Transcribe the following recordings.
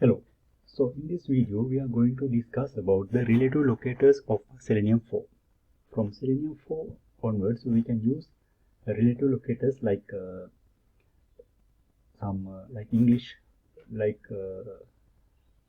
Hello. So in this video we are going to discuss about the relative locators of Selenium 4. From Selenium 4 onwards we can use relative locators like English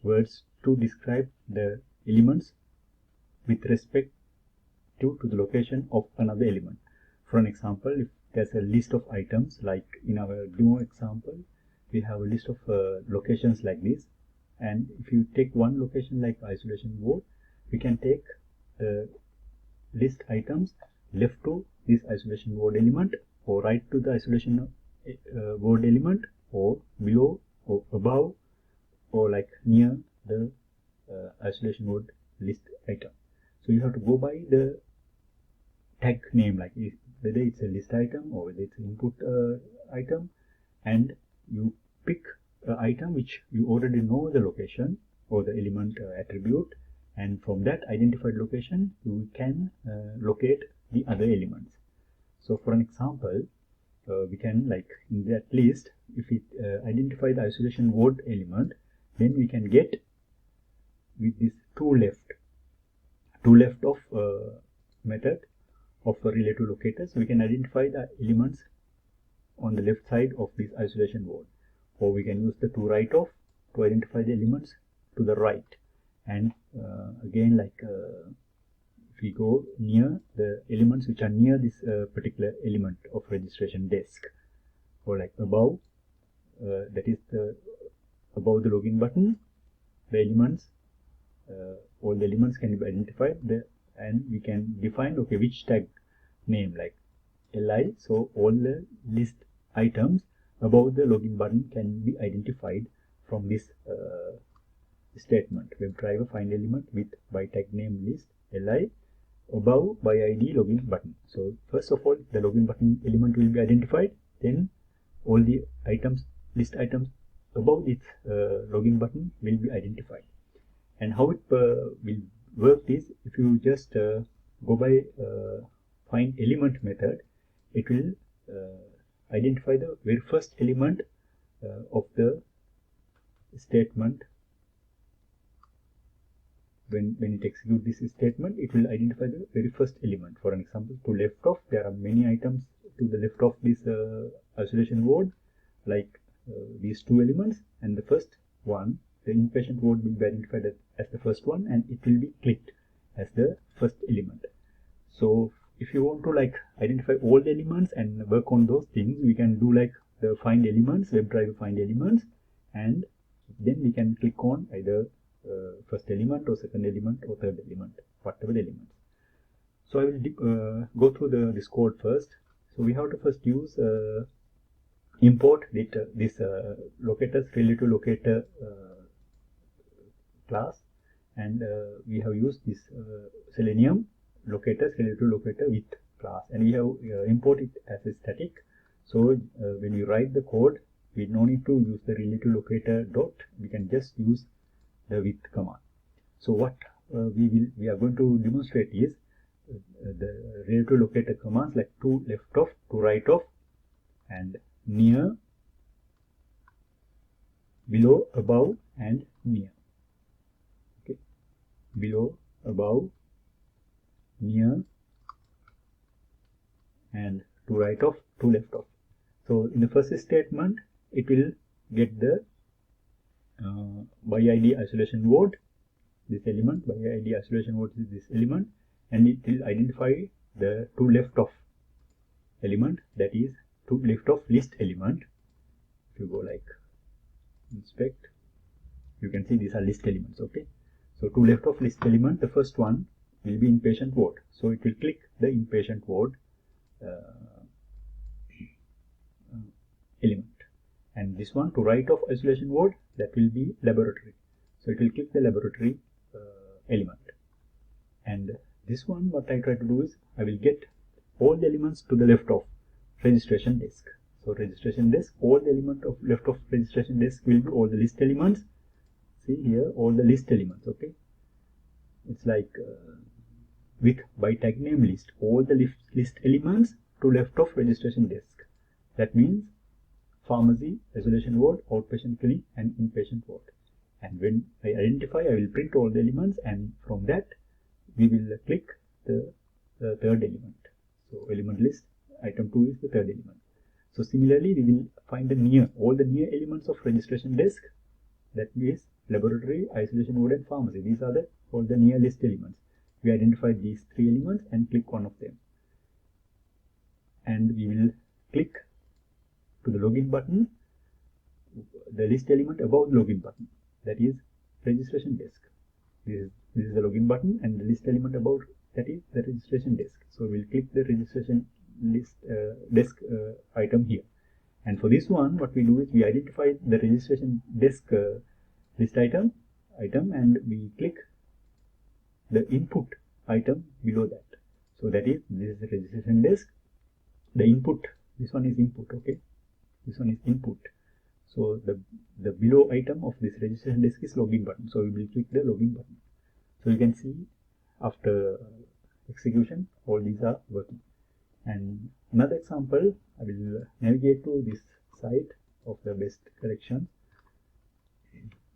words to describe the elements with respect to the location of another element. For an example, if there's a list of items, like in our demo example we have a list of locations like this, and if you take one location like isolation word, we can take the list items left to this isolation word element, or right to the isolation word element, or below or above, or like near the isolation word list item. So you have to go by the tag name, like whether it's a list item or whether it's an input item, and you pick an item which you already know the location or the element attribute, and from that identified location you can locate the other elements. So for an example, we can, like in that list, if we identify the isolation word element, then we can get with this toLeftOf method of relative locators, we can identify the elements on the left side of this isolation word, or we can use the toRightOf to identify the elements to the right. And again, if we go near the elements which are near this particular element of registration desk, or like above, that is above the login button, the elements, all the elements can be identified there, and we can define which tag name, like li, so all the list items above the login button can be identified from this statement, WebDriver find element with by tag name list li above by id login button. So first of all the login button element will be identified, then all the items, list items above its login button will be identified. And how it will work is, if you just go by find element method, it will identify the very first element of the statement. When it executes this statement, it will identify the very first element. For an example, to left of, there are many items to the left of this isolation word, like these two elements, and the first one, the impatient word, will be identified as the first one, and it will be clicked as the first element. So if you want to identify all the elements and work on those things, we can do like the find elements, WebDriver find elements, and then we can click on either first element or second element or third element, whatever the elements. So I will go through this code first. So we have to first use import this locators relative locator class, and we have used this Selenium locators relative locator with class, and we have imported it as a static. So when we write the code, we no need to use the relative locator dot, we can just use the with command. So what we are going to demonstrate is the relative locator commands like toLeftOf, toRightOf, and near, below, above, and near. Okay, below, above, near, and toRightOf, toLeftOf. So in the first statement, it will get the by id isolation word, this element, by id isolation word is this element, and it will identify the toLeftOf element, that is toLeftOf list element. If you go like inspect, you can see these are list elements. Okay, so toLeftOf list element, the first one will be impatient word, so it will click the impatient word element. And this one, toRightOf isolation word, that will be laboratory, so it will click the laboratory element. And this one, what I try to do is, I will get all the elements to the left of registration desk. So registration desk, all the element of left of registration desk will be all the list elements. See here, all the list elements. Okay, it's like with by tag name list, all the list elements to left of registration desk. That means pharmacy, isolation ward, outpatient clinic, and inpatient ward. And when I identify, I will print all the elements, and from that we will click the third element. So element list item 2 is the third element. So similarly, we will find all the near elements of registration desk, that means laboratory, isolation ward, and pharmacy. These are all the near list elements. We identify these 3 elements and click one of them, and we will click to the login button, the list element above the login button, that is registration desk. This is the login button, and the list element above that is the registration desk. So we'll click the registration list desk item here. And for this one, what we do is we identify the registration desk list item, and we click the input item below that. So that is, this is the registration desk. The input, this one is input, okay? This one is input. So the below item of this registration desk is login button. So we will click the login button. So you can see after execution, all these are working. And another example, I will navigate to this site of the best collection,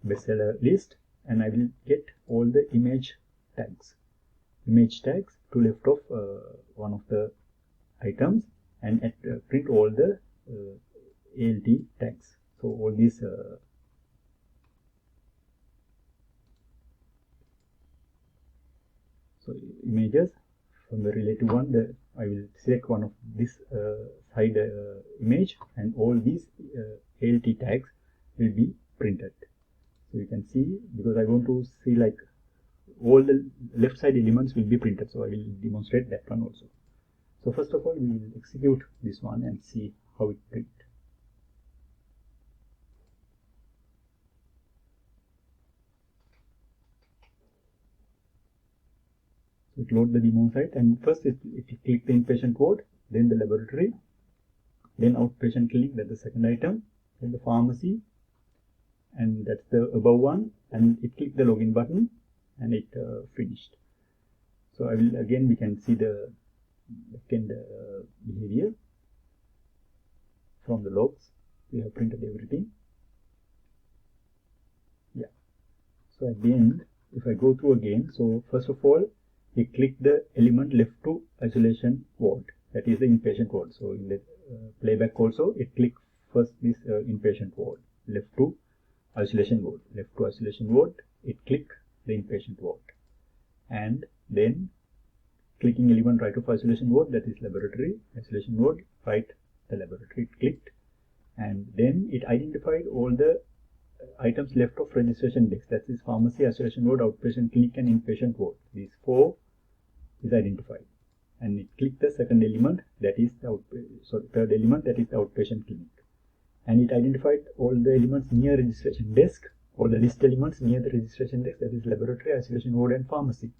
bestseller list, and I will get all the image tags to left of one of the items, and print all the ALT tags. So all these so images from the relative one, I will select one of this side image, and all these ALT tags will be printed. So you can see, because I want to see like all the left side elements will be printed, so I will demonstrate that one also. So first of all, we will execute this one and see how it prints. So it loads the demo site, and first if you click the inpatient ward, then the laboratory, then outpatient clinic, that's the second item, then the pharmacy, and that's the above one, and it click the login button, and it finished. So I will again, we can see the backend behavior from the logs. We have printed everything. Yeah. So at the end, if I go through again, so first of all, we click the element left to isolation ward, that is the inpatient ward. So in the playback also, it click first this inpatient ward, left to isolation ward, it click the inpatient ward, and then clicking element right of isolation ward, that is laboratory isolation ward, right the laboratory, it clicked, and then it identified all the items left of registration desk, that is pharmacy, isolation ward, outpatient clinic, and inpatient ward. These 4 is identified, and it clicked the second element, that is the third element, that is the outpatient clinic, and it identified all the elements near registration desk, all the list elements near the registration desk, that is laboratory, isolation ward, and pharmacy.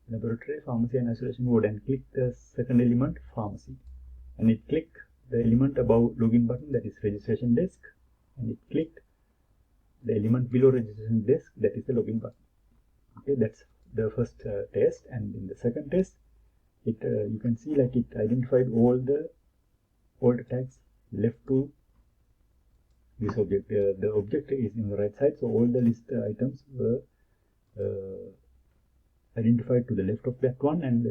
Laboratory, pharmacy, and isolation ward, and click the second element, pharmacy, and it clicked the element above login button, that is registration desk, and it clicked the element below registration desk, that is the login button. Okay, that's the first test. And in the second test, it you can see like it identified all the tags left to this object. The object is in the right side, so all the list items were identified to the left of that one, and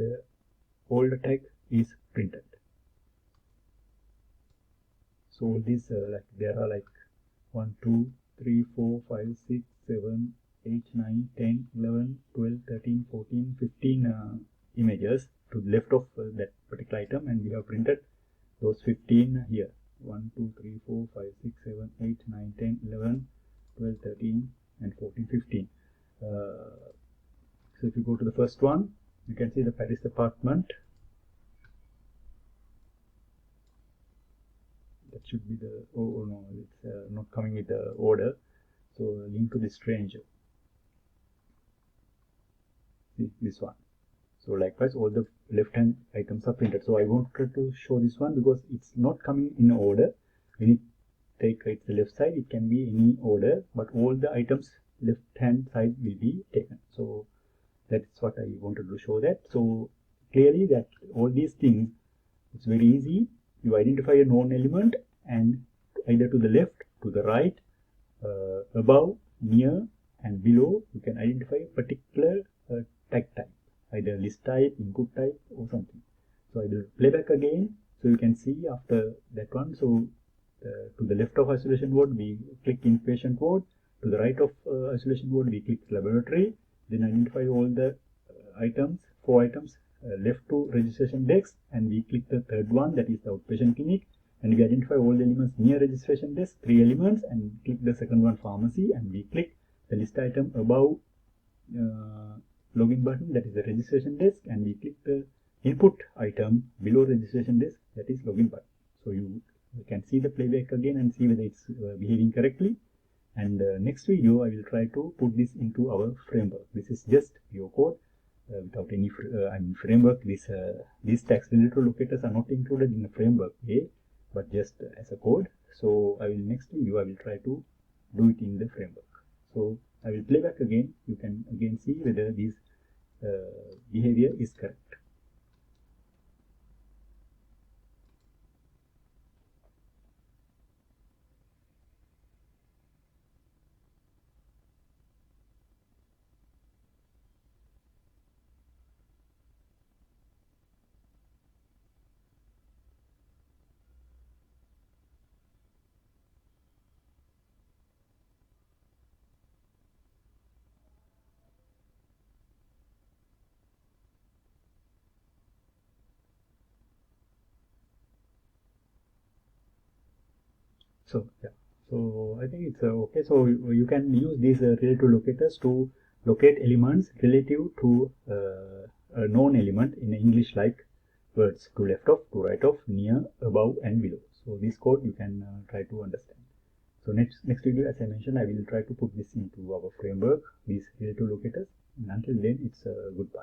all the tag is printed. So all these like there are like 1, 2, 3, 4, 5, 6, 7, 8, 9, 10, 11, 12, 13, 14, 15 images to the left of that particular item, and we have printed those 15 here. 1, 2, 3, 4, 5, 6, 7, 8, 9, 10, 11, 12, 13, and 14, 15. So if you go to the first one, you can see the Paris department. That should be the, oh no, it's not coming with the order. So link to the stranger. This one. So likewise, all the left-hand items are printed. So I wanted to show this one because it's not coming in order. When you take it's the left side, it can be any order, but all the items left-hand side will be taken. So that's what I wanted to show that. So clearly that all these things, it's very easy. You identify a known element and either to the left, to the right, above, near, and below, you can identify a particular tag type, either list type, input type, or something. So I will play back again, so you can see after that one. So to the left of isolation word, we click inpatient word. To the right of isolation word, we click laboratory. Then identify all the items, 4 items left to registration desk, and we click the third one, that is the outpatient clinic, and we identify all the elements near registration desk, 3 elements, and click the second one, pharmacy, and we click the list item above login button, that is the registration desk, and we click the input item below registration desk, that is login button. So you can see the playback again and see whether it's behaving correctly. And next video I will try to put this into our framework. This is just pure code without any framework. These tags related locators are not included in the framework A, but just as a code. So next video I will try to do it in the framework. So I will play back again. You can again see whether this behavior is correct. So yeah, so I think it's okay. So you can use these relative locators to locate elements relative to a known element in English, like words to left of, to right of, near, above, and below. So this code you can try to understand. So next video, as I mentioned, I will try to put this into our framework, these relative locators. And until then, it's goodbye.